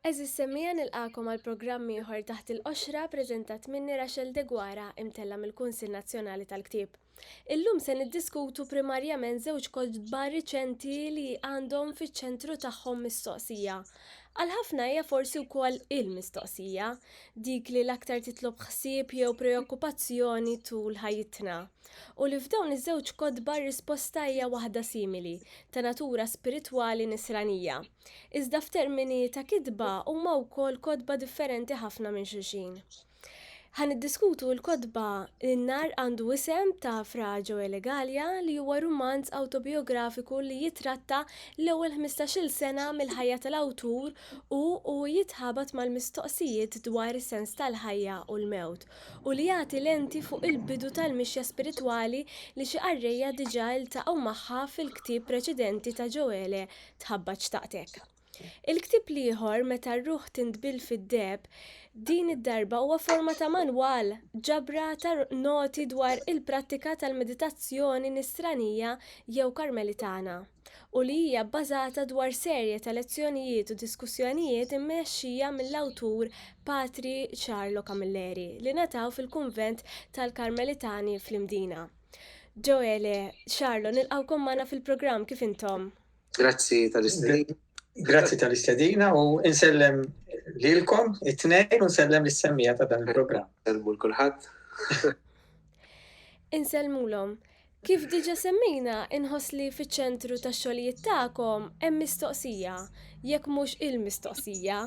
Eżis semmija nilqakom għal programm ieħor taħt il-qoxra preżentat minni Rachel De Gwara imtella mill-Kunsill Nazzjonali tal-Ktieb. Illum se niddiskutu primarjament żewġ kodba riċenti li għandhom fiċ-ċentru tagħhom mistoqsija. Għal ħafna hija forsi wkoll il-mistoqsija, dik li l-aktar titlob ħsieb jew preokkupazzjoni tul ħajjitna. U li f'dawn iż-żewġ kodba r-risposta hija waħda simili, ta' natura spiritwali nisranija. Iżda f'termini ta' kidba huma wkoll kodba differenti ħafna minn xulxin. Ħan iddiskutu l-kodba n-nar għandu isem ta' Fra Joele Gallia li huwa rumanz autobiografiku li jitratta l-ewwel 15-il sena mill-ħajja tal-awtur u jitħabat mal-mistoqsijiet dwar is-sens tal-ħajja u l-mewt u li jagħti lenti fuq il-bidu tal-mixja spiritwali li xi qarrejja diġà iltaqgħu magħha fil-ktieb preċedenti ta' Joele Tħabbaġ Taqtek. Il-ktib liħor meta r-ruħ tintbil fid-deb, din id-darba huwa forma ta' manwal ġabra ta' noti dwar il-prattika tal-meditazzjoni nisranija jew karmelitana u li hija bbażata dwar serje ta' lezzjonijiet u diskussjonijiet immexxija mill-awtur Patri Charlo Camilleri li nataw fil-kunvent tal-Karmelitani fl-Imdina. Joele, Charlo, nilqawkom magħna fil-programm kif intom? Grazzi tal-istedina. Grazzi tal-istedina u insellem lilkom it-tnejn u nsellem lis-semmija ta' dan il-programm. Selmu l-kulħadd. Insellmulhom. Kif diġa semmejna inħoss li fiċ-ċentru tax-xogħlijiet tagħkom hemm mistoqsija, jekk mhux il-mistoqsija.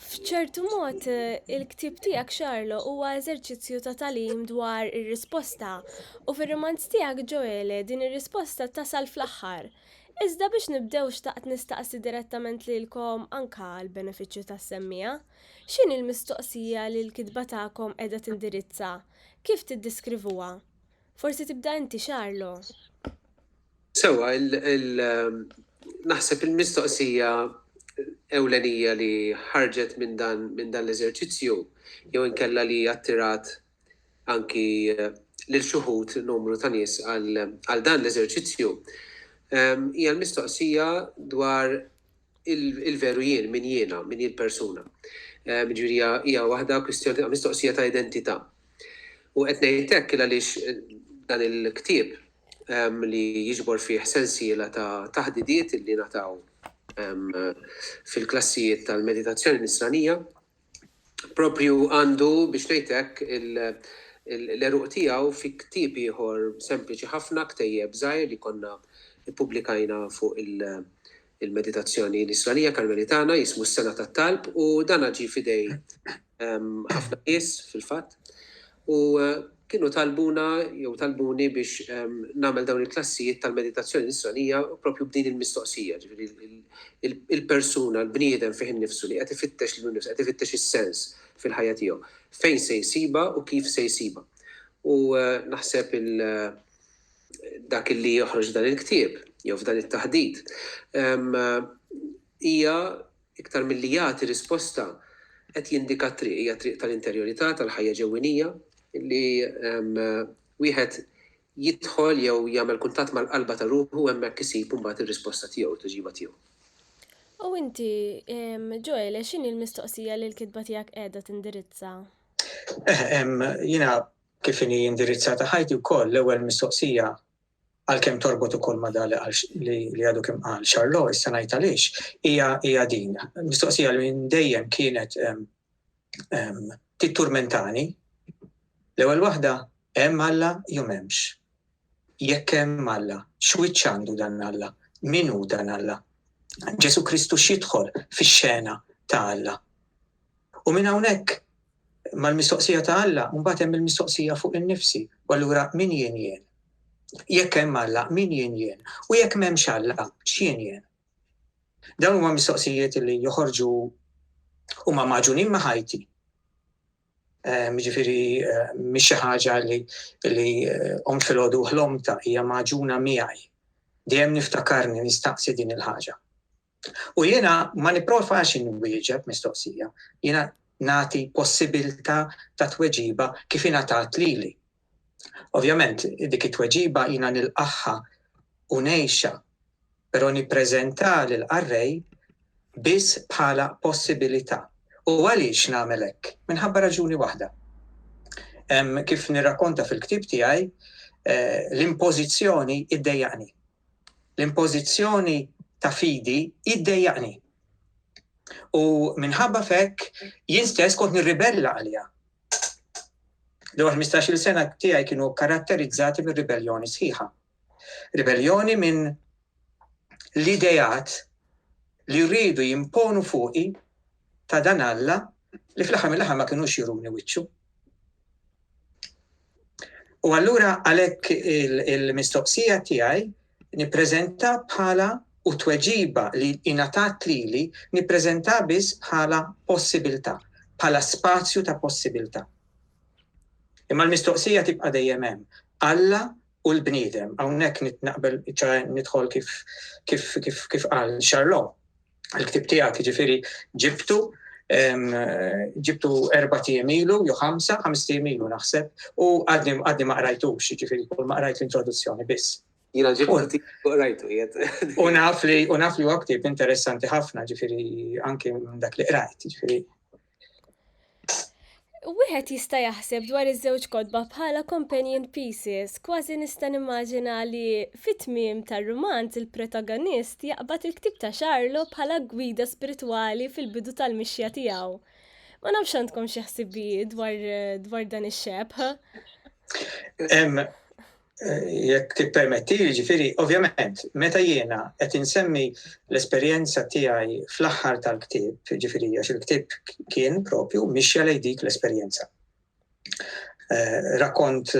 F'ċertu mod il-ktieb tiegħek Charlo huwa eżerċizzju ta' tagħlim dwar ir-risposta u fir-romanz tiegħek Joele din ir-risposta tasal fl-aħħar. Iżda biex nibdew xtaqt nistaqsi direttament lilkom anka l-benefiċċju tas-semmija, x'inhi l-mistoqsija li l-kitba tagħkom qiegħda tindirizza? Kif tiddiskrivuha? Forsi tibda inti Charlo. Sewwa naħseb il-mistoqsija ewlenija li ħarġet minn dan l-eżerċizzju jew inkella li attirat anki lil xuħud numru ta' nies għal dan l-eżerċizzju. Hija l-mistoqsija dwar il-veru jien, min jiena, min il-persuna. Ġifieri hija waħda kwistjoni ta' mistoqsija ta' identità. U qed ngħid hekk għaliex dan il-ktieb li jiġbor fih sensiela ta' taħdidiet li nataw fil-klassijiet tal-meditazzjoni nisranija, propju għandu biex ngħid hekk l-eruq tiegħu fi ktieb ieħor sempliċi ħafna ktejjeb żgħir li konna ippubblikajna fuq il-meditazzjoni nisranija karmelitana jismu s-sena tat-talb u dan ġie fidej ħafna nies fil-fatt u kienu talbuni biex nagħmel dawn il-klassijiet tal-meditazzjoni nisranija propju b'din il-mistoqsija, ġifieri il-persuna, l-bniedem fih innifsu li qed ifittex lil nifsu, qed ifittex is-sens fil-ħajja tiegħu. Fejn se jsiba u kif se jsiba. U naħseb dak li joħroġ dan il-ktieb jew f'dan it-taħdid hija iktar milli jagħti risposta qed jindika triq hija triq tal-interjorità tal-ħajja ġewwinija li wieħed jidħol jew jagħmel kuntatt mal-qalba ta' ruħu hemmhekk isib imbagħad ir-risposta tiegħu t-tweġiba tiegħu. U inti, Joele, x'inhi l-mistoqsija li l-kitba tiegħek qiegħda tindirizza? Jiena kif inhi indirizzata ħajti wkoll l-ewwel mistoqsija għalkemm torbot ukoll ma' dak li għadu kemm qal Charlo, issa ngħid għaliex hija din. Mistoqsija li minn dejjem kienet titturmentani. L-ewwel waħda hemm Alla jew m'hemmx. Jekk hemm Alla, x'wiċċ għandu dan Alla? Min hu dan Alla? Ġesu Kristu x'jidħol fix-xena ta' Alla. U minn hawnhekk mal-mistoqsija ta' Alla, mbagħad hemm il-mistoqsija fuq innifsi. U allura min jien? Jekk hemm Alla, min jien? U jekk m'hemmx Alla, x'jien jien? Dawn huma mistoqsijiet li joħorġu huma maġunin ma' ħajti. Ġifieri mhix xi ħaġa li qomt filgħodu ħlomta hija maġuna miegħi. Dejjem niftakarni nistaqsi din il-ħaġa. U jiena ma nipprovax inwieġeb mistoqsija, jiena nagħti possibilità ta' tweġiba kif ingħatat lili. Ovvjament, dik it-tweġiba jiena nilqaħħa u ngħixha, però nippreżenta lil qarrej biss bħala possibilità. U għaliex nagħmel hekk? Minħabba raġuni waħda. Kif nirrakkonta fil-ktib tiegħi, l-impożizzjoni iddejjaqni. L-impożizzjoni ta' fidi iddejjaqni. U minħabba fekk jien stess kont nirribella għaliha. L-ewwel 15-il sena tiegħi kienu karatterizzati mir-ribelljoni sħiħa. Ribelljoni minn l-idejat li rridu jimponu fuqi ta' dan Alla li fl-aħħar mill-aħħar ma kinux juruni wiċċu. U allura għalhekk il-mistoqsija tiegħi nippreżenta bħala u tweġiba li ingħatat lili nippreżenta biss bħala possibilità, bħala spazju ta' possibilità. Imma l-mistoqsija tibqa' dejjem hemm. Alla u l-bniedem, hawnhekk nitnaqbel nidħol kif qal Charlot. Il-ktib tiegħek jiġifieri ġibtu 4 tiem ilu, jew 5 tiem ilu naħseb, u għadni ma qrajtux, jiġifieri kull ma qrajt l-introduzzjoni biss. Jiena ġibtu qrajtu qiegħed. U naf li huwa ktib interessanti ħafna, ġifieri anke minn dak li qrajt, ġifieri. Wieħed jista' jaħseb dwar iż-żewġ kotba bħala companion pieces, kważi nista' nimmaġina li fit-tmiem tar-rumanz il-protagonist jaqbad il-ktib ta' Charlot bħala gwida spiritwali fil-bidu tal-mixja tiegħu. Ma nafx għandkom xi ħsibijiet dwar dan ix-xebħ. Jekk tippermetti, ġifieri, ovvjament, meta jiena qed insemmi l-esperjenza tiegħi fl-aħħar tal-ktieb, ġifieri għax il-ktieb kien propju mixja lejn dik l-esperjenza. Rakont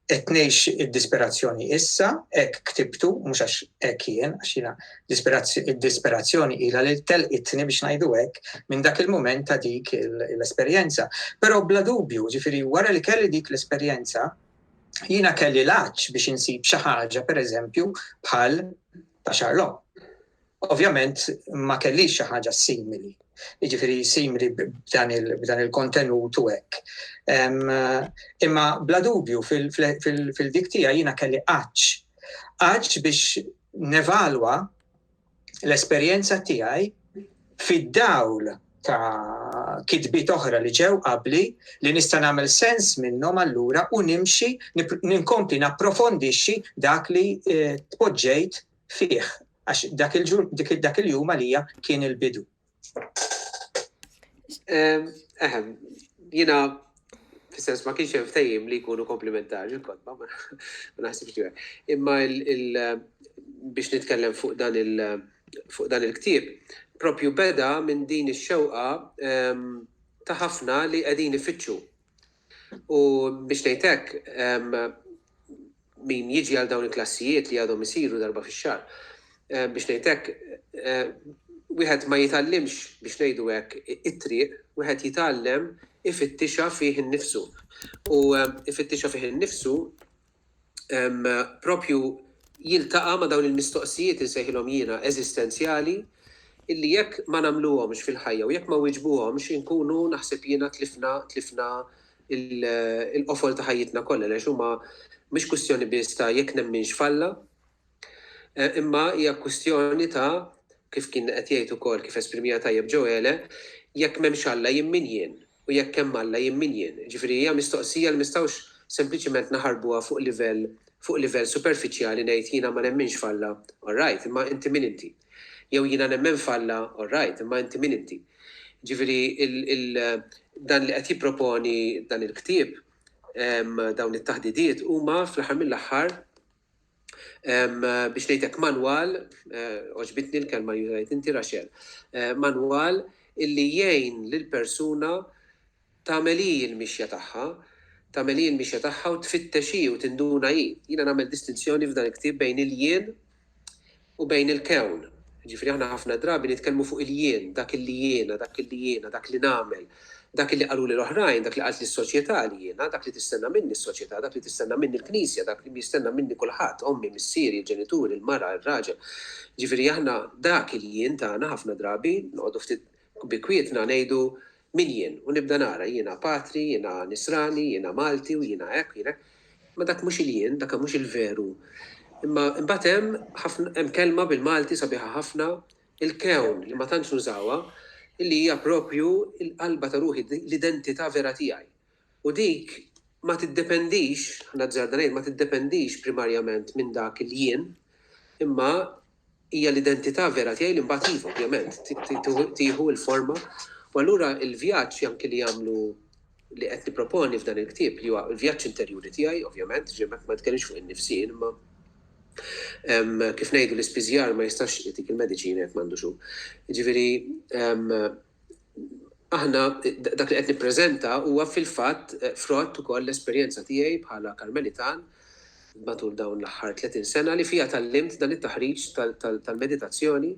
qed ngħix id-disperazzjoni issa, hekk ktibtu, mhux għax hekk jien, għax jiena id-disperazzjoni ilha li telqitni biex ngħidu hekk minn dak il-mument ta' dik l-esperjenza. Però bla dubju, ġifieri wara li kelli dik l-esperjenza, jiena kelli l-għaġġ biex insib xi ħaġa pereżempju bħal ta' Charlot. Ovvjament ma kellix xi ħaġa simili, jiġifieri simili b'dan il-kontenut u hekk. Imma bla dubju fil-dik tiegħi jiena kelli għaġġ biex nevalwa l-esperjenza tiegħi fid-dawl ta' kitbiet oħra li ġew qabli li nista' nagħmel sens minnhom allura u nimxi ninkompli napprofondixxi dak li tpoġġejt fih għax dak il-jum għalija kien il-bidu. Jiena fis-sens ma kienx hemm ftehim li jkunu komplementari il-kotba, ma naħsibx dwar. Imma biex nitkellem fuq dan il-ktieb, propju beda minn din ix-xewqa ta' ħafna li qegħdin ifittxu. U biex ngħid hekk min jiġi għal dawn il-klassijiet li għadhom isiru darba fix-xahar. Biex ngħid hekk wieħed ma jitallimx biex ngħidu hekk it-triq, wieħed jitgħallem ifittixa fih innifsu. U ifittixa fih innifsu propju jiltaqa' ma' dawn il-mistoqsijiet insejħilhom jiena eżistenzjali illi jekk ma nagħmluhomx fil-ħajja u jekk ma wiġbuhomx inkunu naħseb jiena tlifna il-qofol ta' ħajjitna kollha għax huma mhix kwistjoni biss ta' jekk nemminx falla, imma hija kwistjoni ta' kif kien qed jgħid ukoll kif esprimija tajjeb Ġoele, jekk m'hemmx Alla jien min jien u jekk hemm Alla jien min jien. Ġifieri hija mistoqsija li mistgħux sempliċiment naħarbuha fuq livell superfiċjali ngħid jiena ma nemminx falla, all right, imma inti min inti. Jew jiena nemmen falla, all right, imma inti min inti. Ġifieri dan li qed jipproponi dan il-ktieb dawn it-taħdidiet huma fl-aħħar mill-aħħar biex ngħidlek manwal, oġbitni l-kelma li ngħid inti Rachel, manwal illi jgħin lill-persuna tagħmel il-mixja tagħha u tfittex u tinduna hi. Jiena nagħmel distinzjoni f'dan il-ktieb bejn il-jien u bejn il-kewn. Ġifieri aħna ħafna drabi nitkellmu fuq il-jien, dak li nagħmel, dak li qalu l-oħrajn, dak li qalt lis-soċjetà li jiena, dak li tistenna minni s-soċjetà, dak li tistenna minni l-Knisja, dak li jistenna minni kulħadd, ommi, missieri, il-ġenituri, il-mara, ir-raġel. Ġifieri aħna dak il-jien tagħna ħafna drabi noqogħdu ftit bikwietna ngħidu min jien u nibda nara jiena Patri, jiena Nisrani, jiena Malti u jiena hekk, ma dak mhux il-jien, dak mhux il-veru. Imma imbagħad hemm kelma bil-Malti sabiħa ħafna il-kewn li ma tantx nużawha, illi hija propju l-qalba ta' ruħi, l-identità vera tiegħi. U dik ma tiddependix, ngħid, ma tiddependix primarjament minn dak il-jien, imma hija l-identità vera tiegħi li mbagħad iva, ovvjament, tieħu l-forma. U allura il-vjaġġ anke li jagħmlu li qed nipproponi f'dan il-ktieb li huwa l-vjaġġ interjuri tiegħi, ovvjament, ma tkellimx fuq in-nifsien, imma kif ngħidu l-ispiżjar ma jistax jagħtik il-mediċina jekk m'għandux hu. Jiġifieri aħna dak li qed nippreżenta huwa fil-fatt frott ukoll l-esperjenza tiegħi bħala Karmelitan matul dawn l-aħħar 30 sena li fiha tallimt dan it-taħriġ tal-meditazzjoni.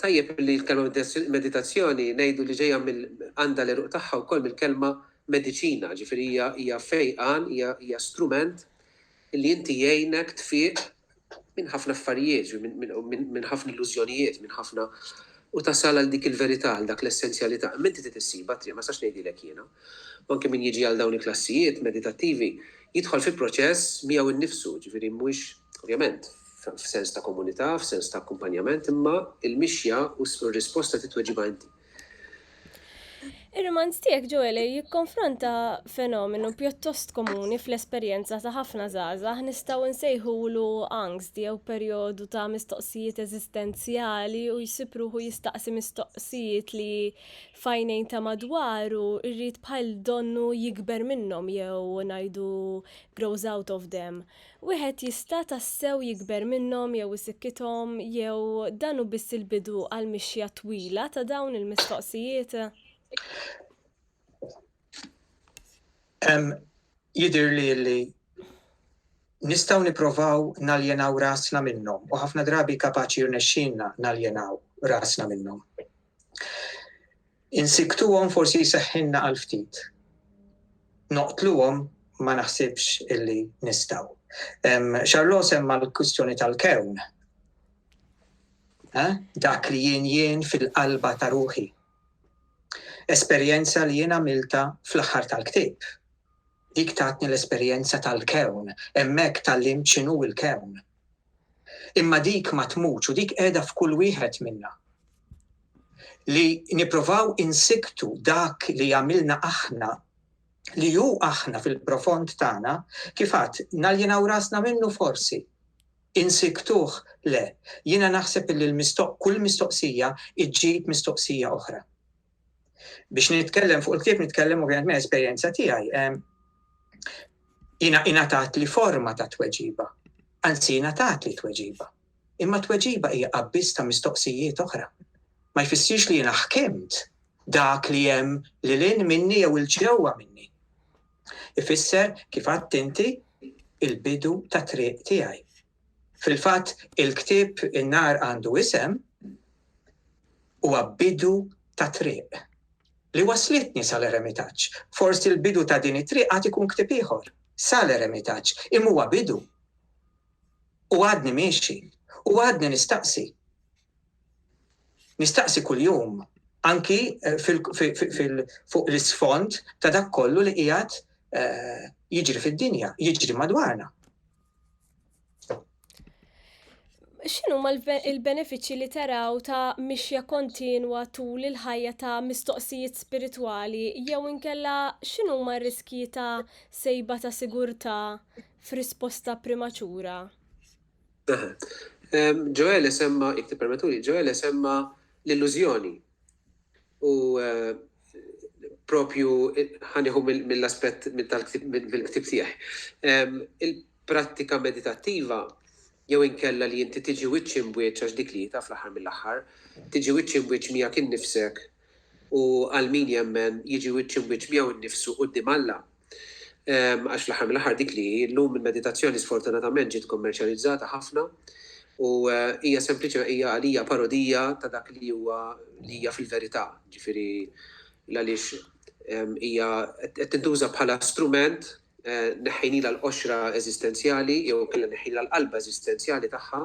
Tajjeb li l-meditazzjoni ngħidu li ġejja għandha l-eruq tagħha wkoll mill-kelma mediċina, ġifieri hija fejqan, hija strument li inti jgħinek tfiq minn ħafna affarijiet, minn ħafna illużjonijiet, minn ħafna u tasal għal dik il-verità, għal dak l-essenzjalità. Minti tissiba triq, ma sax ngħidilek jiena. Anke min jiġi għal dawn il-klassijiet meditattivi jidħol fi proċess miegħu innifsu, ġifieri mhuwiex ovvjament f'sens ta' komunità, f'sens ta' akkumpanjament, imma il-mixja u r-risposta titweġiba inti. Ir-romanz tiegħek Joel jikkonfronta fenomenu pjuttost komuni fl-esperjenza ta' ħafna żgħażagħ nistgħu nsejħulu angst jew perjodu ta' mistoqsijiet eżistenzjali u jsipruħu jistaqsi mistoqsijiet li fajnejn ta' madwaru irrid bħal donnu jikber minnhom jew ngħidu grows out of them. Wieħed jista' tassew jikber minnhom jew isikkithom jew danu biss il-bidu għal mixja twila ta' dawn il-mistoqsijiet. Jidher li nistgħu nipprovaw naljenaw rasna minnhom u ħafna drabi kapaċi jirnexxinna naljenaw rasna minnhom. Insiktuhom forsi jseħħilna għal ftit. Noqtluhom ma naħsibx illi nistgħu. Charlot semma l-kwistjoni tal-kewn. Dak li jien fil-qalba ta' ruħi. Esperjenza li jien għamilta fl-aħħar tal-ktieb. Dik tatni l-esperjenza tal-kewn, hemmhekk tallimt x'inhu l-kewn. Imma dik ma tmutx u dik qiegħda f'kull wieħed minnha. Li nippruvaw insiktu dak li għamilna aħna, li hu aħna fil-profond tagħna, kif għadd naljinaw rasna minnu forsi. Insiktuh le. Jiena naħseb li kull mistoqsija iġġib mistoqsija oħra. Biex nitkellem fuq il-ktieb nitkellem ovvjament minn esperjenza tiegħi. Ingħatat li forma ta' tweġiba. Anzi ingħatat li tweġiba. Imma tweġiba hija qabbiż ta' mistoqsijiet oħra. Ma jfissirx li jiena ħkimt dak li hemm lilin minni jew il-ġewwa minni. Ifisser kif għadt inti il-bidu ta' triq tiegħi. Fil-fatt il-ktieb in-nar għandu isem huwa bidu ta' triq. Li waslitni sal-eremitaġġ. Forsi l-bidu ta' din it-triq għad ikun ktieb ieħor sal-eremitaġġ, imma huwa bidu. U għadni miexi, u għadni nistaqsi. Nistaqsi kuljum, anki fuq l-isfond ta' dak kollu li qiegħed jiġri fid-dinja, jiġri madwarna. X'inhuma l-benefiċċji li taraw ta' mixja kontinwa tul il-ħajja ta' mistoqsijiet spiritwali jew inkella x'inhuma r-riskji ta' sejba ta' sigurtà f'risposta primaċura? Joel semma, jekk tippermettuli, Joel semma l-illużjoni. U propju ħanieħu mill-aspett mill-ktieb tiegħi. Il-prattika meditattiva jew inkella li inti tiġi wiċċ imwieċ għax dik li ta' fl-aħħar mill-aħħar, tiġi wiċċ imwieċ miegħek innifsek u għal min jemmen jiġi wiċċ imwieċ miegħu innifsu quddiem Alla. Għax fl-aħħar mill-aħħar dik li llum il-meditazzjoni sfortunatament ġiet kommerċjalizzata ħafna u hija sempliċi hija għalija parodija ta' dak li hija fil-verità. Ġifieri għaliex hija qed tintuża bħala strument neħħinila l-qoxra eżistenzjali jew kellha neħħinila l-qalba eżistenzjali tagħha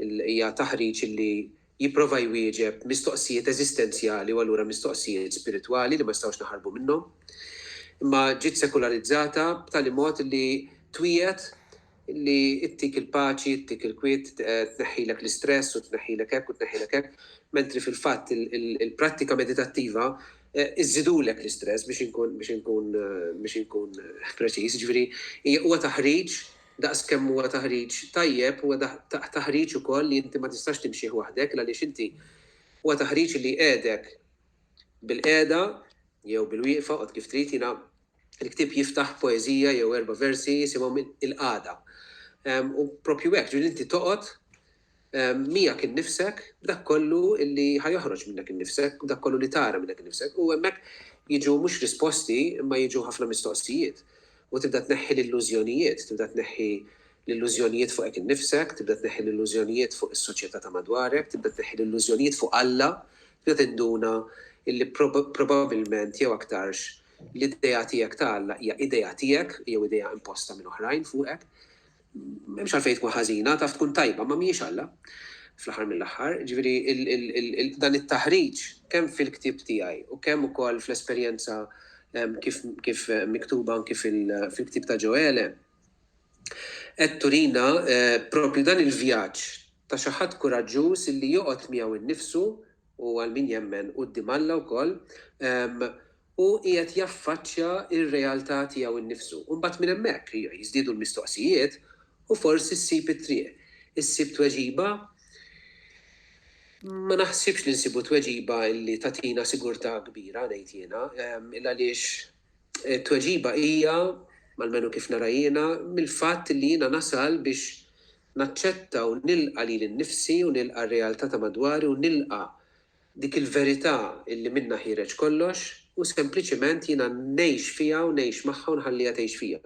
hija taħriġ li jipprova jwieġeb mistoqsijiet eżistenzjali u allura mistoqsijiet spiritwali li ma jistgħux naħarbu minnhom. Imma ġiet sekularizzata b'tali mod li twiet li ittik il-paċi, ittik il-kwiet, tneħħilek l-istress u tneħħilek hekk u tneħħilek hekk, mentri fil-fatt il-prattika meditattiva iżidulek l-istress biex inkun preċiż, ġifieri huwa taħriġ daqskemm huwa taħriġ tajjeb, huwa taħriġ ukoll li inti ma tistax timxih waħdek għaliex inti huwa taħriġ li qiegħdek bil-qiegħda jew bil-wieqfa qod kif trid jiena il-ktieb jiftaħ poeżija jew 4 versi jisimhom il-qagħda. U propju hekk, ġifieri inti toqgħod miegħek innifsek b'dak kollu illi ħajoħroġ minnek innifsek, b'dak kollu li tara minnek innifsek, u hemmhekk jiġu mhux risposti imma jiġu ħafna mistoqsijiet. U tibda tneħħi l-illużjonijiet, tibda tneħħi l-illużjonijiet fuq hekk innifsek, tibda tneħħi l-illużjonijiet fuq is-soċjetà ta' madwarek, tibda tneħħi l-illużjonijiet fuq Alla, tibda tinduna illi probabbilment jew aktarx l-idea tiegħek ta' Alla hija idea tiegħek jew idea imposta minn oħrajn fuqek. M'hemmx għalfejn tkun ħażina, taf tkun tajba, ma mhijiex Alla fl-aħħar mill-aħħar. Ġifieri dan it-taħriġ kemm fil-ktieb tiegħi u kemm ukoll fl-esperjenza kif miktuba anki fil-ktieb ta' Ġoele, qed turina propri dan il-vjaġġ ta' xi ħadd kuraġġuż illi joqgħod miegħu innifsu u għal min jemmen quddiem Alla wkoll u qiegħed jaffaċċja r-realtà tiegħu innifsu. U mbagħad minn hemmhekk jiżdiedu l-mistoqsijiet u forsi ssib it-triq. Issib tweġiba ma naħsibx li nsibu tweġiba li tagħtina sigurtà kbira ngħid jiena, għaliex tweġiba hija mal-menu kif nara jiena mill-fatt li jiena nasal biex naċċetta u nilqa' lili nnifsi u nilqa' r-realtà ta' madwari u nilqa' dik il-verità illi minnha ħireġ kollox u sempliċement jiena ngħix fiha u ngħix magħha u nħalliha tgħix fiha.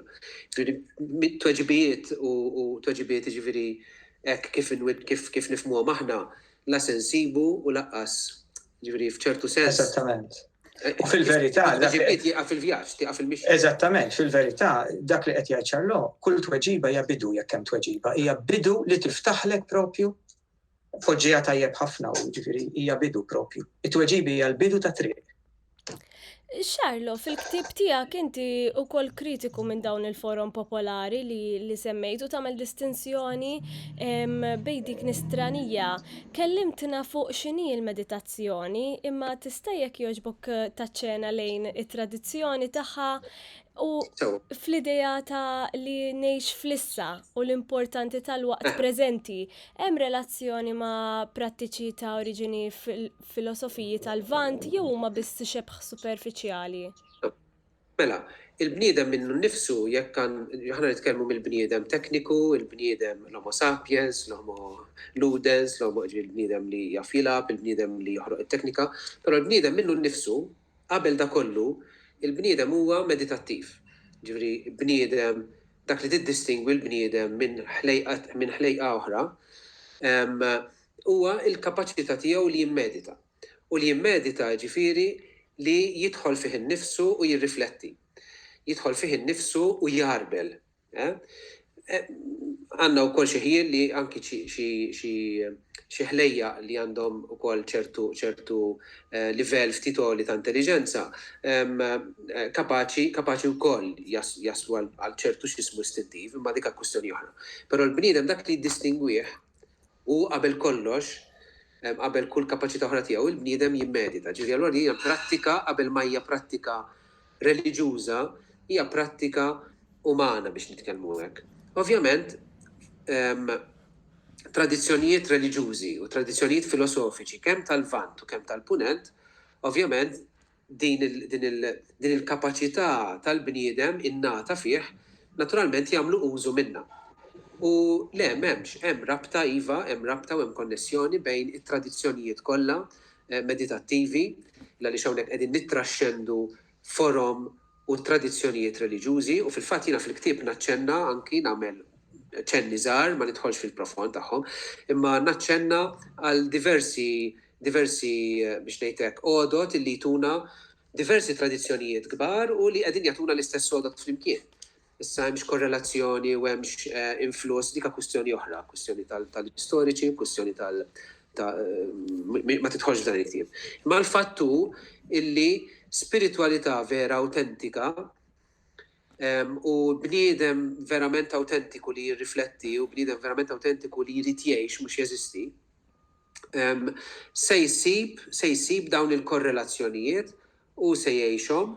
Tweġibiet u tweġibiet jiġifieri hekk kif nifhmuhom aħna la sensibu u laqqas ġifieri f'ċertu sens. Eżattament. U fil-verità tieqa' fil-vjaġġ, tieqa' fil-mixja. Eżattament, fil-verità dak li qed jgħid Charlot, kull tweġiba hija bidu jekk hemm tweġiba, hija bidu li tiftaħlek propju poġġija tajjeb ħafna u ġifieri hija bidu propju. It-tweġibi hija l-bidu ta' triq. Charlot, fil-ktieb tiegħek inti wkoll kritiku minn dawn il-forum popolari li semmejtu tagħmel distinzjoni bejn dik nistranija. Kellimtna fuq x'inhi l-meditazzjoni, imma tista' jekk jogħġbok taċċena lejn it-tradizzjoni tagħha u fl-idea ta' li ngħix fl-issa u l-importanti tal-waqt preżenti, hemm relazzjoni ma' prattiċi ta' oriġini filosofiji tal-Lvant jew huma biss xebħ superfiċjali? Mela, il-bniedem minnu nnifsu jekk aħna nitkellmu mill-bniedem tekniku, il-bniedem l-Homo sapiens, l-Homo ludens, il-bniedem li jaf jilgħab, il-bniedem li joħroq it-teknika, però l-bniedem minnu nnifsu qabel da kollu il-bniedem huwa meditattiv. Ġifieri bniedem dak li tiddistingwi l-bniedem minn ħlejqa oħra huwa l-kapaċità tiegħu li jimmedita. U li jimmedita ġifieri li jidħol fih innifsu u jirrifletti. Jidħol fih innifsu u jarbel. Għandna wkoll xi ħiel li anki xi ħlejja li għandhom ukoll ċertu livell ftitoli ta' intelligenza kapaċi wkoll jaslu għal ċertu x'ismu istintiv, imma dik kwistjoni oħra. Però l-bniedem dak li jiddistingwih u qabel kollox qabel kull kapaċità oħra tiegħu il-bniedem jimmedita. Ġifieri allura hija prattika qabel ma hija prattika reliġjuża, hija prattika umana biex nitkellmu hekk. Ovvjament tradizzjonijiet reliġjużi u tradizzjonijiet filosofiċi kemm tal-Lvant u kemm tal-Punent, ovvjament din il-kapaċità tal-bniedem innata fih naturalment jagħmlu użu minnha. U le m'hemmx, hemm rabta iva, hemm rabta u hemm konnessjoni bejn it-tradizzjonijiet kollha meditattivi għaliex hawnhekk qegħdin nittraxxendu forom u tradizzjonijiet reliġjużi u fil-fatt jiena fil-ktieb naċċenna anki nagħmel ċenni żgħar ma nidħolx fil-profond tagħhom, imma naċċenna għal diversi biex ngħidlek għodot illi jtuna diversi tradizzjonijiet kbar u li qegħdin jagħtuna l-istess għodot flimkien. Issa hemmx korrelazzjoni u hemmx influss dik kwistjoni oħra, kwistjoni tal-istoriċi, kwistjoni ma tidħolx f'dan il-ktieb. Imma l-fattu illi spiritwalità vera autentika u bniedem verament autentiku li jirrifletti u bniedem verament autentiku li jrid jgħix mhux jeżisti, se jsib dawn il-korrelazzjonijiet u se jgħixhom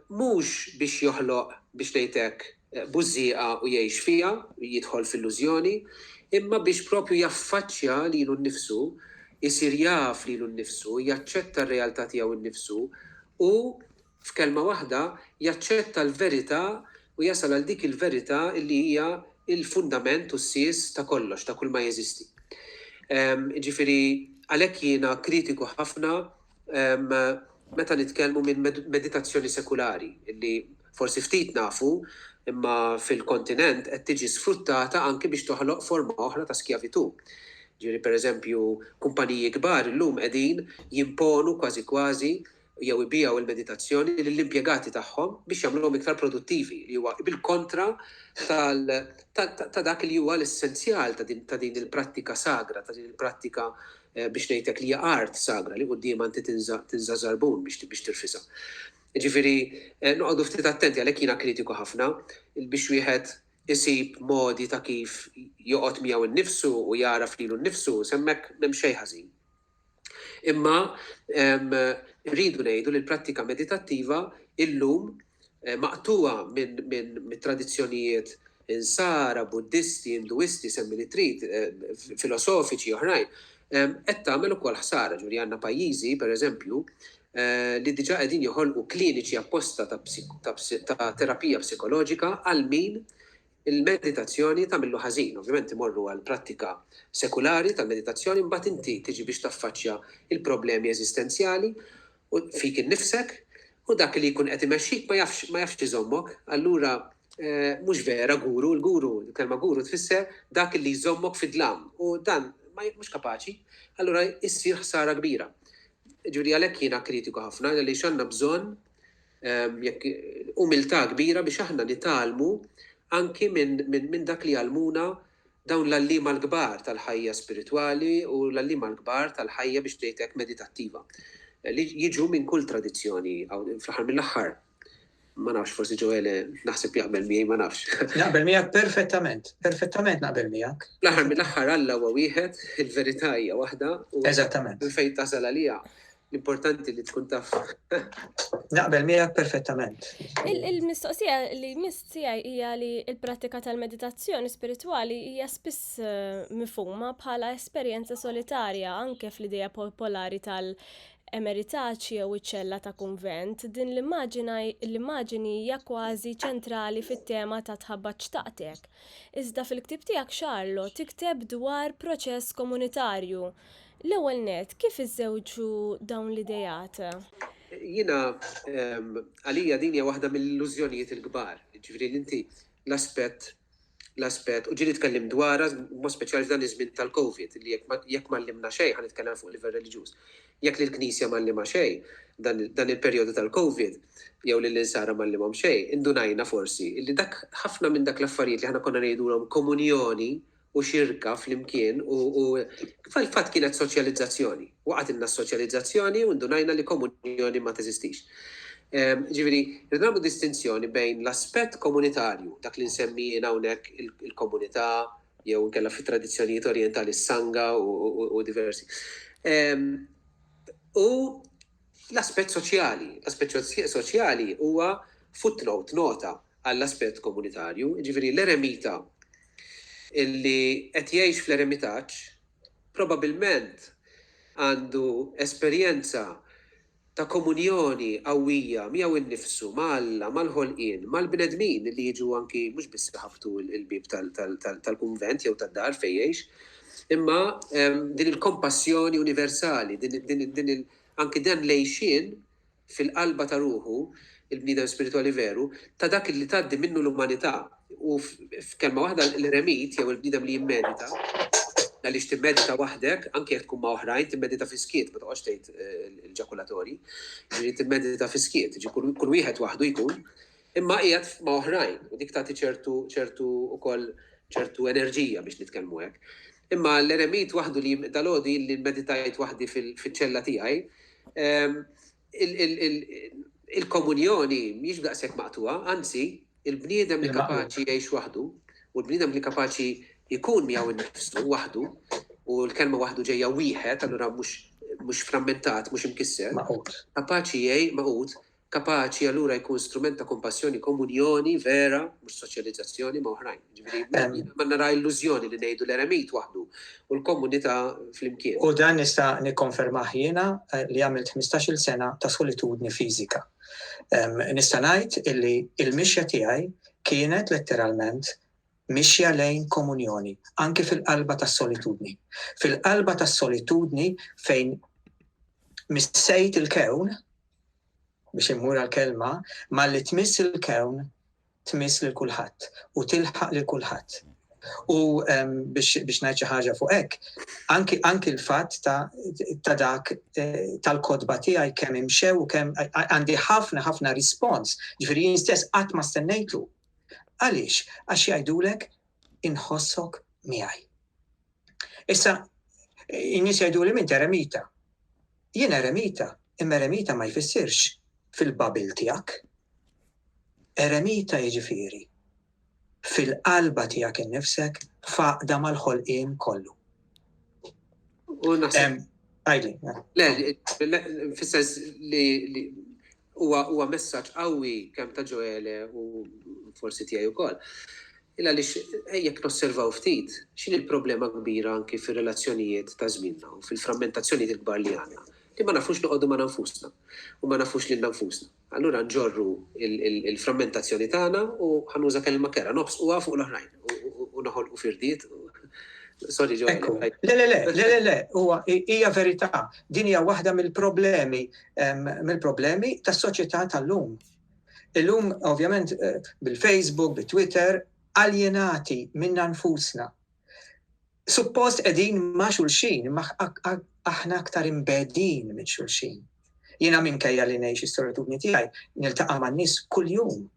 mhux biex joħloq biex ngħidlek bużieqa u jgħix fiha, jidħol f'illużjoni, imma biex propju jaffaċċja lilu nnifsu, isir jaf lilu nnifsu, jaċċetta r-realtà tiegħu nnifsu u f'kelma waħda jaċċetta l-verità u jasal għal dik il-verità li hija il-fundament u s-sis ta' kollox, ta' kull ma jeżisti. Ġifieri għalhekk jiena kritiku ħafna meta nitkellmu minn meditazzjoni sekulari, illi forsi ftit nafu imma fil-kontinent qed tiġi sfruttata anke biex toħloq forma oħra ta' skjavitu. Ġifieri pereżempju kumpaniji kbar illum qegħdin jimponu kważi jew ibijaw il-meditazzjoni lill-impjegati tagħhom biex jagħmluhom iktar produttivi li huwa bil-kontra ta' dak li huwa l-essenzjal ta' din il-prattika sagra, ta' din il-prattika biex ngħidlek li hija art sagra li quddiem inti tinża żarbun biex tirfisha. Ġifieri noqogħdu ftit attenti għalhekk jiena kritiku ħafna biex wieħed isib modi ta' kif joqgħod miegħu innifsu u jaraf lilu nnifsu semmek m'hemm xejn ħażin. Imma rridu ngħidu li l-prattika meditattiva illum maqtuwa minn tradizzjonijiet insara, buddisti, induisti, semmi li trid, filosofiċi oħrajn, qed tagħmel ukoll ħsara. Ġifieri għandna pajjiżi, pereżempju, li diġà qegħdin joħolqu kliniċi apposta ta' terapija psikoloġika għal min il-meditazzjoni tagħmillu ħażin. Ovvjament imorru għal prattika sekulari tal-meditazzjoni mbagħad inti tiġi biex taffaċċja il-problemi eżistenzjali u fik innifsek u dak li jkun qed imexxik ma jafx iżommok, allura mhux vera guru, il-guru, il-kelma guru tfisser dak li jżommok fid-dlam u dan mhux kapaċi, allura issir ħsara kbira. Ġifieri għalhekk jiena kritiku ħafna li x'għandna bżonn umiltà kbira biex aħna nitalmu anki minn dak li għalmuna dawn l-allima l-kbar tal-ħajja spiritwali u l-allima l-kbar tal-ħajja biex ngħidlek meditattiva. Li jiġu minn kull tradizzjoni fl-aħħar mill-aħħar. Ma nafx forsi Ġoele naħseb jaqbel miegħi ma nafx. Naqbel miegħek perfettament naqbel miegħek. L-aħħar mill-aħħar Alla huwa wieħed, il-verità hija waħda u Eżattament. fejn tasal għalija l-importanti li tkun taf. Naqbel miegħek perfettament. Il-mistoqsija li mistija hija li l-prattika tal-meditazzjoni spiritwali hija spiss mifhuma bħala esperjenza solitarja anke fl-idea popolari tal-emeritaċi jew iċ-ċella ta' kunvent. Din l-immaġini hija kważi ċentrali fit-tema ta' tħabbaġġ taqtek. Iżda fil-ktieb tiegħek Charlotte tikteb dwar proċess komunitarju. L-ewwel net, kif iżżewġu dawn l-idejat? Jiena għalija din hija waħda mill-illużjonijiet il-kbar. Ġifieri inti l-aspett u ġieli tkellim dwarha mod speċjali f'dan iż-żmien tal-COVID li jekk m'allimna xejn ħanitkellem fuq livell reliġjuż. Jekk lill-Knisja m'allima xejn dan il-perjodu tal-COVID jew lill-insara m'allimhom xejn, indunajna forsi illi dak ħafna minn dak l-affarijiet li aħna konna ngħidulhom komunjoni u xirka fl-imkien u fil-fatt kienet soċjalizzazzjoni. Waqgħet s-soċjalizzazzjoni u ndunajna li komunjoni ma teżistix. Ġifieri, rrid nagħmlu distinzjoni bejn l-aspett komunitarju, dak li nsemmi hawnhekk il-komunità jew inkella fit-tradizzjonijiet orjentali s-sanga u diversi. U l-aspett soċjali. L-aspett soċjali huwa footnote, nota għall-aspett komunitarju. Ġifieri l-eremita illi qed jgħix fl-eremitaġġ probabbilment għandu esperjenza ta' komunjoni qawwija miegħu innifsu mal-Alla, mal-ħolqien, mal-bnedmin li jiġu anki mhux biss ħabtu l-bib tal-kunvent jew tad-dar fejn jgħix, imma din il-kompassjoni universali, anki dan lejxin fil-qalba ta' ruħu, il-bniedem spiritwali veru, ta' dak li tgħaddi minnu l-umanità. U f'kelma waħda l-eremit jew il-bniedem li jimmedita, għaliex timmedita waħdek, anke jekk tkun ma' oħrajn, timmedita fi skiet, ma toqgħodx tgħid il-ġakulatorji, ġifieri timmedita fi skiet, kull wieħed waħdu jkun, imma qiegħed ma' oħrajn, u dik tagħti ċertu ukoll ċertu enerġija biex nitkellmu hekk. Imma l-eremit waħdu li dalgħodi li meditajt waħdi fil-ċella tiegħi, il-komunjoni mhix daqshekk maqtuha, anzi, il-bniedem li Il-maqlub. kapaċi jgħix waħdu u l-bniedem li kapaċi jkun miegħu innifsu waħdu u l-kelma waħdu ġejja wieħed, allura mhux frammentat, mhux imkisser, Maqut. kapaċi jgħid maqut, kapaċi allura jkun strument ta' kompassjoni, komunjoni vera, mhux soċjalizzazzjoni ma' oħrajn. Ġifieri ma nara illużjoni li ngħidu l-eremit waħdu u l-komunità flimkien. U dan nista' nikkonfermah jiena li għamilt 15-il sena ta' solitudni fiżika. Nista' ngħid illi il-mixja tiegħi kienet letteralment mixja lejn komunjoni, anke fil-qalba tas-solitudni. Fil-qalba tas-solitudni fejn missejt il-kewn biex immur għal-kelma, ma li tmiss il-kewn tmiss lil kulħadd u tilħaq lil kulħadd. U biex ngħid xi ħaġa fuq hekk, anki l-fatt ta' dak tal-kodba tiegħi kemm imxew u kemm għandi ħafna rispons, ġifieri jien stess qatt ma stennejtu. Għaliex? Għax jgħidulek inħossok miegħi. Issa, in-nies jgħiduli min eremita. Jien eremita, imma eremita ma jfissirx fil-babil tiegħek. Eremita jiġifieri fil-qalba tiegħek innifsek faqda mal-ħolqien kollu. U naħseb. Għajli. Le, fissess li huwa messaġġ qawwi kemm ta' Ġoele u forsi tiegħi wkoll. Illa għaliex jekk nosservaw ftit, x'inhi l-problema kbira anki fir-relazzjonijiet ta' żmienna u fil-frammentazzjonijiet il-kbar li għandna. Li ma nafux noqogħdu ma' nfusna u ma nafux lil nfusna. Allura nġorru il-frammentazzjoni tagħna u ħanuża kelma kera nobsquha fuq l-oħrajn u noħolqu firdiet. Sorry, Ġoele. Le, huwa hija verità. Din hija waħda mill-problemi tas-soċjetà tal-lum. Illum, ovvjament, bil-Facebook, bil-Twitter, aljenati minna nfusna. Suppost qegħdin ma' xulxin, ma' aħna aktar imbedin minn xulxin. Jiena minkejja li ngħix is-solitudni tiegħi niltaqa' man-nies kuljum.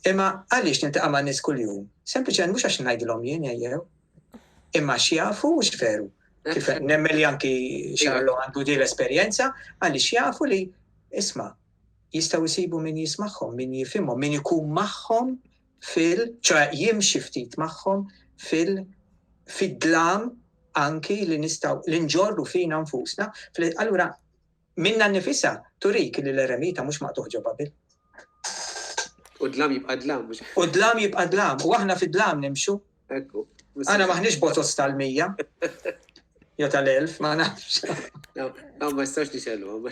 Imma għaliex niltaqa' man-nies kuljum? Sempliċement mhux għax ngħidilhom jien jew. Imma x'jafu mhux veru. Kif nemmen li anki Xarlo għandu din l-esperjenza, għaliex jafu li isma' jistgħu jsibu min jismagħhom, min jifhimhom, min ikun magħhom jimxi ftit magħhom fid-dlam anki li nġorru fina nfusna. Allura, minna nifissa turik li l-eremita mhux maqtuħ ġo Babil. U dlam jibqa' dlam. U dlam jibqa' dlam. U aħna fid-dlam nimxu. Ekku. Għana maħniex botos tal-100. Jo tal-1000, ma nafx. Ma jistax nixellu, ma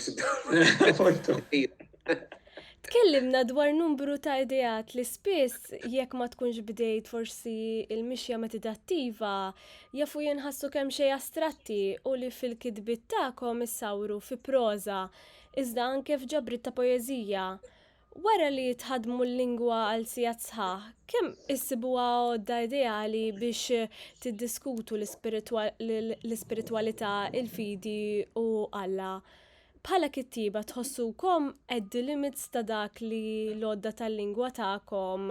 Tkellimna dwar numru ta' ideat li spiss jekk ma tkunx bdejt forsi il-mixja metidattiva jafu jinħassu kemm xejn astratti u li fil-kidbit tagħkom issawru fi proża iżda anke f'ġabrit ta' poeżija. Wara li tħadmu l-lingwa għal sigħat sħaħ, kemm issibuha għodda ideali biex tiddiskutu l-ispiritwalità, il-fidi u Alla. Bħala kittiba tħossukom at the limits ta' dak li l-għodda tal-lingwa tagħkom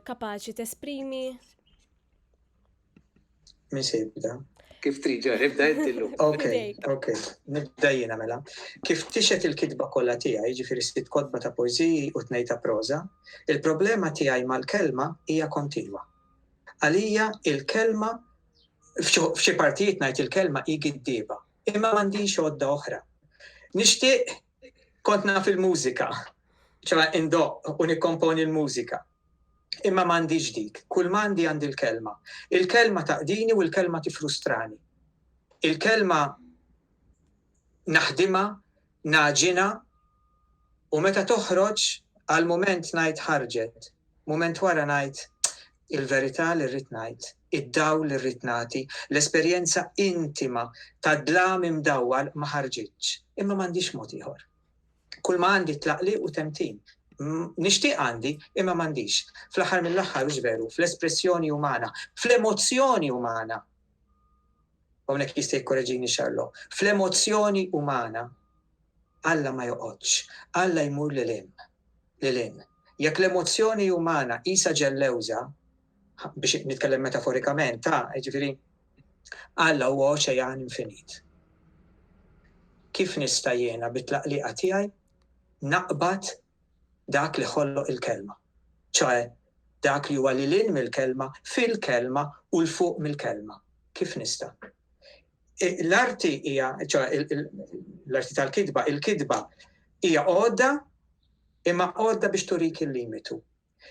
kapaċi tesprimi? Misibda. Kif triġa, ibda intillu. Ok, nibda jiena mela. Kif tixet il-kitba kollha tiegħi, ġifieri sitt kotba ta' poeżiji u tnejn ta' proża, il-problema tiegħi mal-kelma hija kontinwa. Għalija il-kelma f'xi partijiet ngħid il-kelma hi giddieba, imma m'għandix għodda oħra. Nixtieq kont naf il-mużika, ċara indoq u nikkomponi l-mużika. Imma m'għandix dik, kull m'għandi għandi l-kelma. Il-kelma taqdini u l-kelma tifrustrani. Il-kelma naħdima, naġina u meta toħroġ għal moment ngħid ħarġet, moment wara ngħid il-verità li rrid ngħid, id-dawl li rrid nagħti, l-esperjenza intima ta' dlam imdawwal ma ħarġitx, imma m'għandix mod ieħor. Kull ma għandi tlaqli u temtin. Nixtieq għandi, imma m'għandix. Fl-aħħar mill-aħħar mhux veru, fl-espressjoni umana, fl-emozzjoni umana. Hawnhekk jista' jikkoreġini Xarlo. Fl-emozzjoni umana Alla ma joqgħodx, Alla jmur lil-in. Jekk l-emozzjoni umana isa ġellewża, biex nitkellem metaforikament, ġifieri Alla huwa oċean infinit. kif nista' jiena bit-tlaqliqa tiegħi naqbad dak li ħolloq il-kelma. ċoe dak li huwa lil mill-kelma, fil-kelma u l-fuq mill-kelma. Kif nista'? L-arti hija, l-arti tal-kidba, il-kidba hija għodda imma għodda biex turik il-limitu.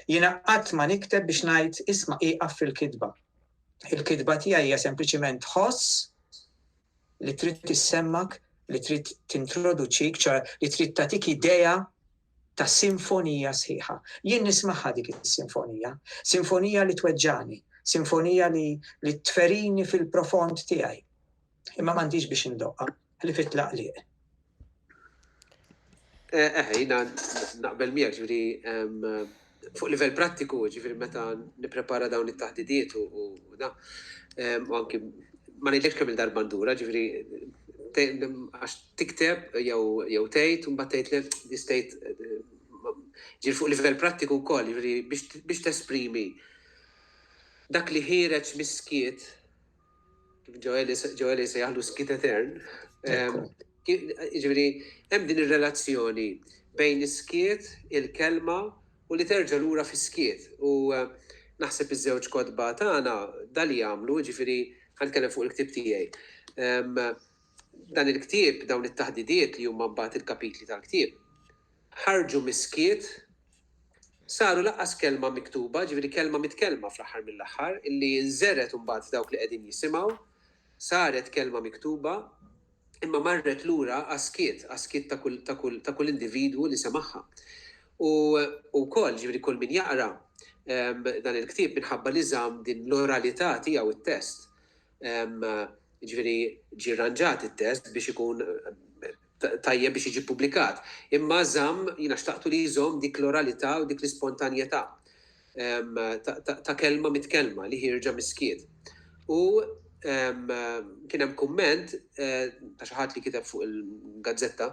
Jiena qatt ma nikteb biex ngħid isma' ieqaf fil-kidba. Il-kidba tiegħi hija sempliċiment ħoss li trid tissemmak, li trid tintroduċik, li trid tagħtik idea ta' sinfonija sħiħa. Jien nismaħħa dik is-sinfonija, sinfonija li tweġġani, sinfonija li tferini fil-profond tiegħi. Imma m'għandix biex indoqqa li fit-tlaqliq. Jina naqbel miegħek ġifieri fuq livell prattiku, ġifieri meta nipprepara dawn it-taħdidiet u da. U anki ma ngħidlekx kemm il-darba ndura, ġifieri għax tikteb jew tgħid u mbagħad tgħid li stejt ġifieri fuq livell prattiku wkoll, ġifieri biex tesprimi dak li ħireġ mis-skiet, Ġoeli se jaħlu skit etern, ġifieri hemm din ir-relazzjoni bejn is-skiet, il-kelma u li terġa' lura fis-skiet. U naħseb iż-żewġ kodba tagħna dan li jagħmlu, ġifieri ħankellem fuq il-ktieb tiegħi. Dan il-ktieb, dawn it-taħdidiet li huma mbagħad il-kapitli tal-ktieb, ħarġu mis-skiet, saru laqqas kelma miktuba, ġifieri kelma mitkellma fl-aħħar mill-aħħar, illi nżeret mbagħad dawk li qegħdin jisimgħu, saret kelma miktuba, imma marret lura għaskiet ta' kull individwu li semaħħa. U wkoll ġifieri kull min jaqra dan il-ktieb minħabba li żamm din l-oralità tiegħu it-test. Ġifieri ġie rranġat it-test biex ikun tajjeb biex jiġi pubblikat. Imma żamm jiena xtaqtu li jżomm dik l-oralità u dik l-ispontanjetà ta' kelma mitkellma li ħirġa mis-skiet. U kien hemm kumment ta' xi ħadd li kiteb fuq il-gazzetta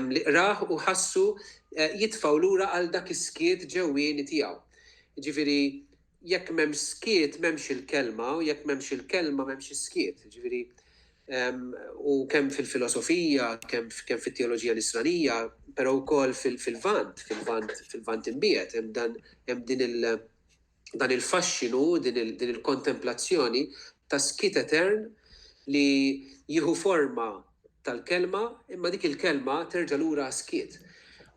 li qrah u ħassu jitfgħu lura għal dak is-skiet ġewwieni tiegħu. Ġifieri jekk m'hemmx skiet m'hemmx il-kelma u jekk m'hemmx il-kelma m'hemmx is-skiet. Ġifieri u kemm fil-filosofija, kemm fit-teoloġija l-Isranija, però wkoll fil-Vant imbiet hemm dan il-faxxinu, din il-kontemplazzjoni ta' skit etern li jieħu forma tal-kelma, imma dik il-kelma terġa' lura skiet.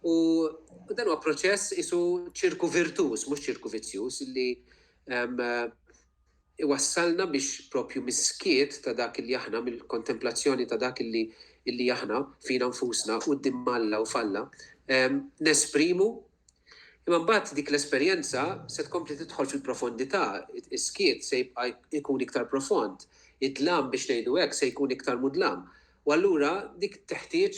U dan huwa proċess isu ċirku virtuż, mhux ċirku vizzjuż, illi iwassalna biex propju mis-skiet ta' dak li aħna, mill-kontemplazzjoni ta' dak li aħna fina nfusna quddiem Alla u falla, nesprimu. Imma mbagħad dik l-esperjenza se tkompli tidħol fil-profondità, is-skiet se jibqa' jkun iktar profond, id-dlam biex ngħidu hekk se jkun iktar mudlam. U allura dik teħtieġ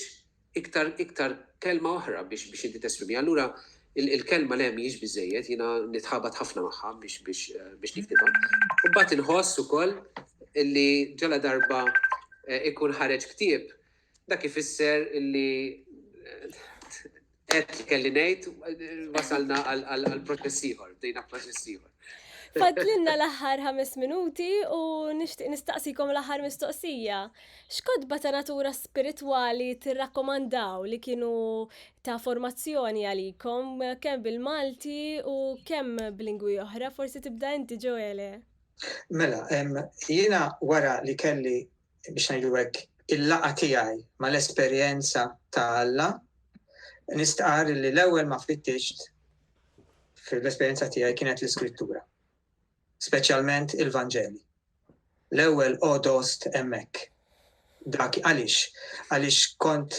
iktar kelma oħra biex inti tesprimi. Allura il-kelma le mhijiex biżejjed, jiena nitħabat ħafna magħha biex niktibha. U mbagħad inħoss ukoll illi ġala darba ikun ħareġ ktieb, dak ifisser illi qed kelli ngħid wasalna għal proċess ieħor, bdejna proċess ieħor. Fadlinna l-aħħar 5 minuti u nixtieq nistaqsikom l-aħħar mistoqsija. X'kodba ta' natura spiritwali tirrakkomandaw li kienu ta' formazzjoni għalikom kemm bil-Malti u kemm b'lingwi oħra? Forsi tibda inti, Ġoele. Mela, jiena wara li kelli biex ngħidu hekk il-laqgħa tiegħi mal-esperjenza ta' Alla, nistqar li l-ewwel ma fittixt fil-esperjenza tiegħi kienet l-iskrittura, speċjalment il-Vanġeli. L-ewwel odost hemmhekk. Dak għaliex kont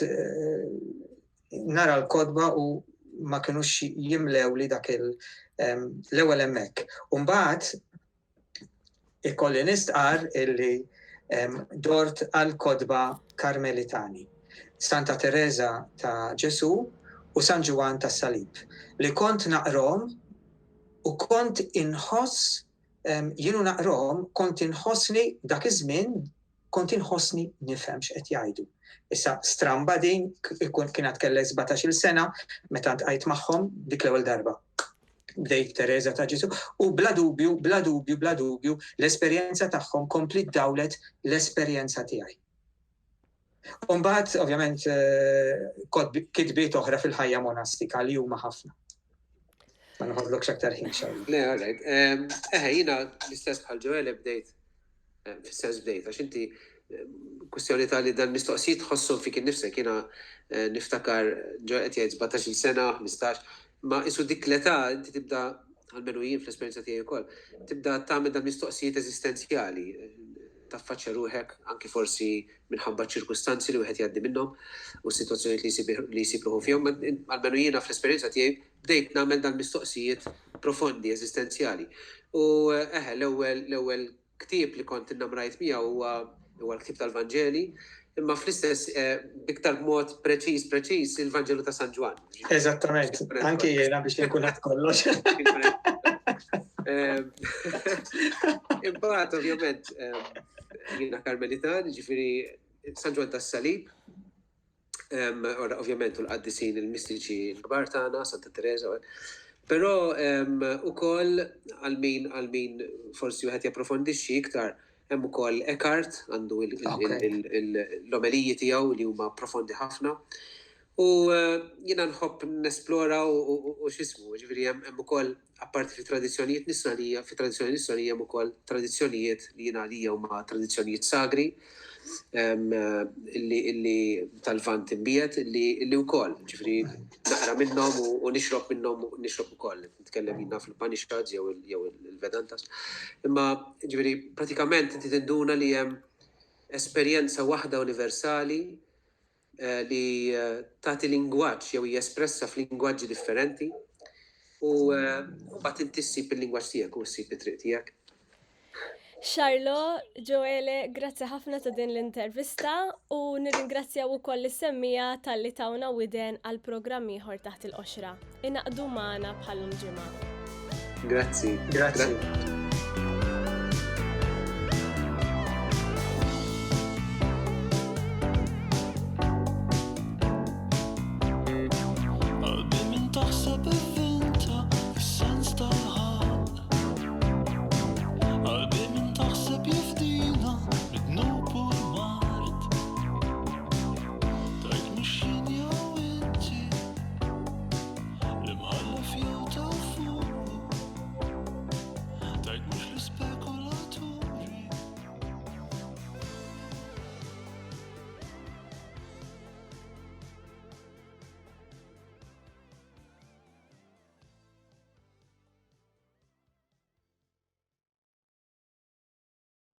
nara l-kodba u ma kinux jimlew li dak l-ewwel hemmhekk. U mbagħad ikolli nistqar illi dort għall-kodba Karmelitani, Santa Teresa ta' Ġesu u San Ġuwan tas Salib, li kont naqrom u kont inħoss, jienu naqrom, kont inħossni dak iż-żmien, kont inħossni nifhem x'qed jgħidu. Issa stramba din kienet kellha 17-il sena meta ntqajt magħhom dik l-ewwel darba. Bdejt Teresa ta' Ġesu u bla dubju l-esperjenza tagħhom kompli dawlet l-esperjenza tiegħi. Mbagħad ovvjament kitbiet oħra fil-ħajja monastika li huma ħafna. Ma noħodlokx aktar ħin xejn. Le, all right. Jiena l-istess bħal Ġoele bdejt, fis-sens bdejt, għax inti kwestjoni li dan mistoqsijiet tħossom fik innifsek, jiena niftakar Ġoele qed jgħid 17-il sena, 15, ma isu dik l-età inti tibda għalmenu jien fl-esperjenza tiegħi wkoll, tibda tagħmel dan mistoqsijiet eżistenzjali, taffaċċja ruħek anki forsi minħabba ċirkustanzi li wieħed jgħaddi minnhom u s-sitwazzjonijiet li jsib ruħu fihom, għalmenu jiena fl-esperjenza tiegħi bdejt nagħmel dan mistoqsijiet profondi, eżistenzjali. U l-ewwel ktieb li kont innamrajt miegħu huwa l-ktieb tal-Vanġeli, imma fl-istess iktar mod preċiż il-Vanġelu ta' San Ġwan. Eżattament, anki jiena biex nkun qed kollox. Imbagħad ovvjament jiena Karmelitan, ġifieri San Ġwan tas-Salib, ovvjament u l-qaddisin il-mistiċi l-kbar tagħna, Santa Teresa, però ukoll għal min forsi wieħed japprofondixxi iktar hemm ukoll Eckhart għandu l-omeliji tiegħu li huma profondi ħafna. U jiena nħobb nesplora u x'ismu, ġifieri hemm ukoll apparti fi tradizzjoni nisranija hemm ukoll tradizzjonijiet li jiena għalija huma tradizzjonijiet sagri illi tal-Vant imbiet illi wkoll, ġifieri naqra minnhom u nixrob minnhom u nixrob ukoll. Nitkellem jiena fil-Upanishads jew il-Vedantas. Imma ġifieri pratikament inti tinduna li hemm esperjenza waħda universali li tagħti lingwaġġ jew jespressa f'lingwaġġi differenti u mbagħad inti ssib il-lingwaġġ tiegħek u ssib it-triq tiegħek. Xarlo, Ġoele, grazzi ħafna ta' din l-intervista u nirringrazzjaw ukoll is-semmija tal-li tawna widen għal programm ieħor taħt il-qoxra. Inaqdu magħna bħal ġimgħa. Grazzi.